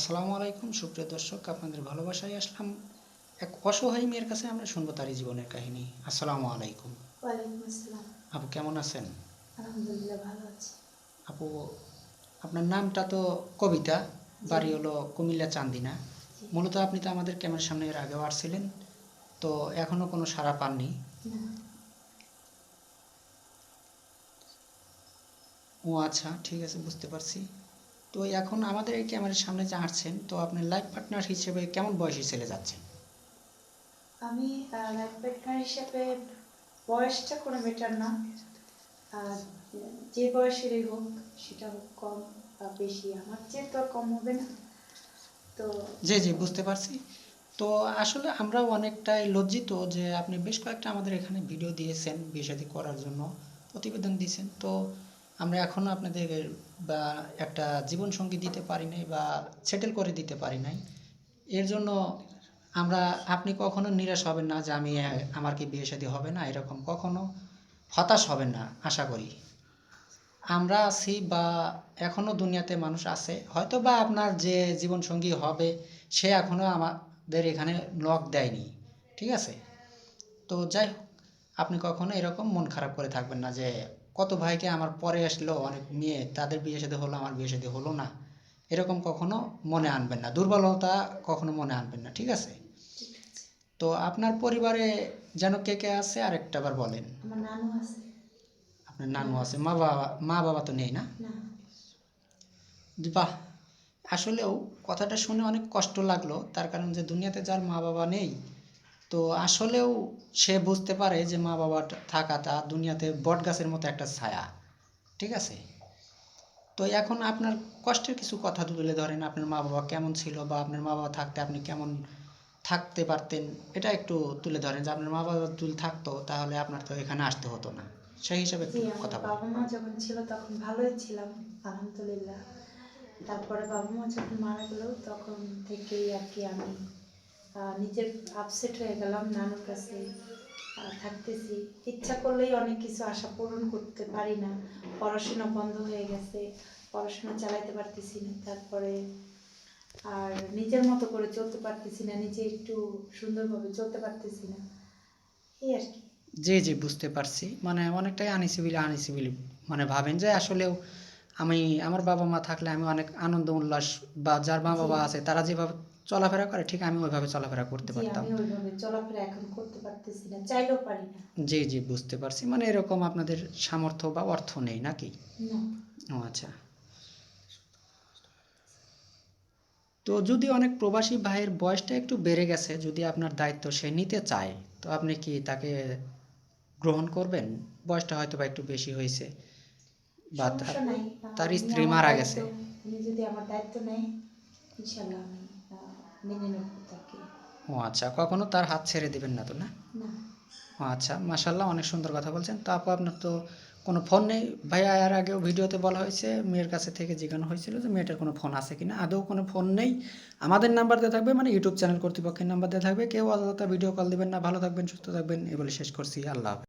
আসসালামু আলাইকুম সুপ্রিয় দর্শক, আপনাদের ভালোবাসায় আসলাম এক অসহায় মেয়ের কাছে। আমরা শুনবো তারই জীবনের কাহিনী। আসসালামু আলাইকুম। ওয়ালাইকুম আসসালাম। আপু কেমন আছেন? আলহামদুলিল্লাহ ভালো আছি। আপু, আপনার নামটা তো কবিতা, বাড়ি হলো কুমিল্লা চান্দিনা। জি। মূলত আপনি তো আমাদের ক্যামেরার সামনে এর আগেও আসছিলেন, তো এখনো কোনো সাড়া পাননি। না, ও আচ্ছা, ঠিক আছে, বুঝতে পারছি। তো এখন আমাদের এই ক্যামেরার সামনে যে আসছেন, তো আপনার লাইফ পার্টনার হিসেবে কেমন বয়সী ছেলে যাচ্ছেন? আমি লাইফ পার্টনার হিসেবে বয়সটা কোনো ম্যাটার না। আর যে বয়সেরই হোক, সেটা হোক কম বা বেশি, আমার চেয়ে তো আর কম হবে না। তো জি জি, বুঝতে পারছি। তো আসলে আমরাও অনেকটাই লজ্জিত যে আপনি বেশ কয়েকটা আমাদের এখানে ভিডিও দিয়েছেন বিয়ে শাদী করার জন্য, প্রতিবেদন দিয়েছেন। তো আমরা এখনও আপনাদের বা একটা জীবনসঙ্গী দিতে পারি নাই বা সেটেল করে দিতে পারি নাই। এর জন্য আমরা, আপনি কখনো নিরাশ হবেন না যে আমি আমার কি বিয়ে শাদী হবে না, এরকম কখনো হতাশ হবেন না, আশা করি। আমরা আছি বা এখনো দুনিয়াতে মানুষ আছে, হয়তো বা আপনার যে জীবনসঙ্গী হবে সে এখনো আমাদের এখানে নক দেয়নি, ঠিক আছে? তো যাই হোক, আপনি কখনো এরকম মন খারাপ করে থাকবেন না যে কত ভাইকে আমার পরে আসলো অনেক মেয়ে, তাদের বিয়ে সাথে হলো, আমার বিয়ে সাথে হলো না, এরকম কখনো মনে আনবেন না, দুর্বলতা কখনো মনে আনবেন না, ঠিক আছে? ঠিক আছে। তো আপনার পরিবারে যেন কে কে আছে আর একটা বার বলেন। আমার নানু আছে। আপনার নানু আছে, মা বাবা তো নেই না? না। বাহ! আসলেও কথাটা শুনে অনেক কষ্ট লাগলো, তার কারণ যে দুনিয়াতে যার মা বাবা নেই, তো আসলেও সে বুঝতে পারে যে মা বাবা থাকাটা দুনিয়াতে বট গাছের মতো একটা ছায়া, ঠিক আছে? তো এখন আপনার কষ্টের কিছু কথা তুলে ধরেন, আপনার মা বাবা কেমন ছিল বা আপনার মা বাবা থাকতে আপনি কেমন থাকতে পারতেন, এটা একটু তুলে ধরেন যে আপনার মা বাবা যদি থাকতো তাহলে আপনার তো এখানে আসতে হতো না, সেই হিসাবে জি, একটু আমার কথা বলেন। বাবা মা যখন ছিল তখন ভালোই ছিলাম, আলহামদুলিল্লাহ। তারপরে বাবা মা যখন মারা গেল তখন থেকেই আর কি আমি নিজের আপসেট হয়ে গেলাম, নানুর কাছে থাকতেছি। ইচ্ছা করলেই অনেক কিছু আশা পূরণ করতে পারি না। পড়াশোনা বন্ধ হয়ে গেছে, পড়াশোনা চালাইতে পারতেছি না। তারপরে আর নিজের মতো করে চলতে পারতেছি না, নিজে একটু সুন্দরভাবে চলতে পারতেছি না, এই আর কি। জি জি, বুঝতে পারছি। মানে অনেকটাই আনইজিবল আনইজিবল, মানে ভাবেন যে আসলেও আমি, আমার বাবা মা থাকলে আমি অনেক আনন্দ উল্লাস, বা যার মা জি। বাবা আছে তারা যেভাবে চলাফেরা করে ঠিক আমি ওইভাবে চলাফেরা করতে জি, পারতাম। আমি ওইভাবে চলাফেরা এখন করতে পারতেছি না, চাইলেও পারি না। জি জি, বুঝতে পারছি। মানে এরকম আপনাদের সামর্থ্য বা অর্থ নেই নাকি? না। ও আচ্ছা। তো যদি অনেক প্রবাসী ভাইয়ের বয়সটা একটু বেড়ে গেছে, যদি আপনার দায়িত্ব সে নিতে চায়, তো আপনি কি তাকে গ্রহণ করবেন? বয়সটা হয়তো বা একটু বেশি হয়েছে বা তার সমস্যা নাই। তার উনি স্ত্রী আমার মারা দায়িত্ব, গেছে। উনি যদি আমার দায়িত্ব নেয়, ইনশাল্লাহ আমি মেনে নেব তাকে। ও আচ্ছা, কখনো তার হাত ছেড়ে দিবেন না তো, না? না। ও আচ্ছা, মাশাল্লাহ, অনেক সুন্দর কথা বলছেন। তো আপু, আপনার তো কোনো ফোন নেই ভাইয়া? এর আগেও ভিডিওতে বলা হয়েছে, মেয়ের কাছে থেকে জিজ্ঞাসা হয়েছিল যে মেয়েটার কোনো ফোন আছে কিনা। আদৌ কোনো ফোন নেই। আমাদের নাম্বার দেওয়া থাকবে, মানে ইউটিউব চ্যানেল কর্তৃপক্ষের নাম্বার দেওয়া থাকবে। কেউ অযথা ভিডিও কল দিবেন না। ভালো থাকবেন, সুস্থ থাকবেন, এই বলে শেষ করছি। আল্লাহ হাফেজ।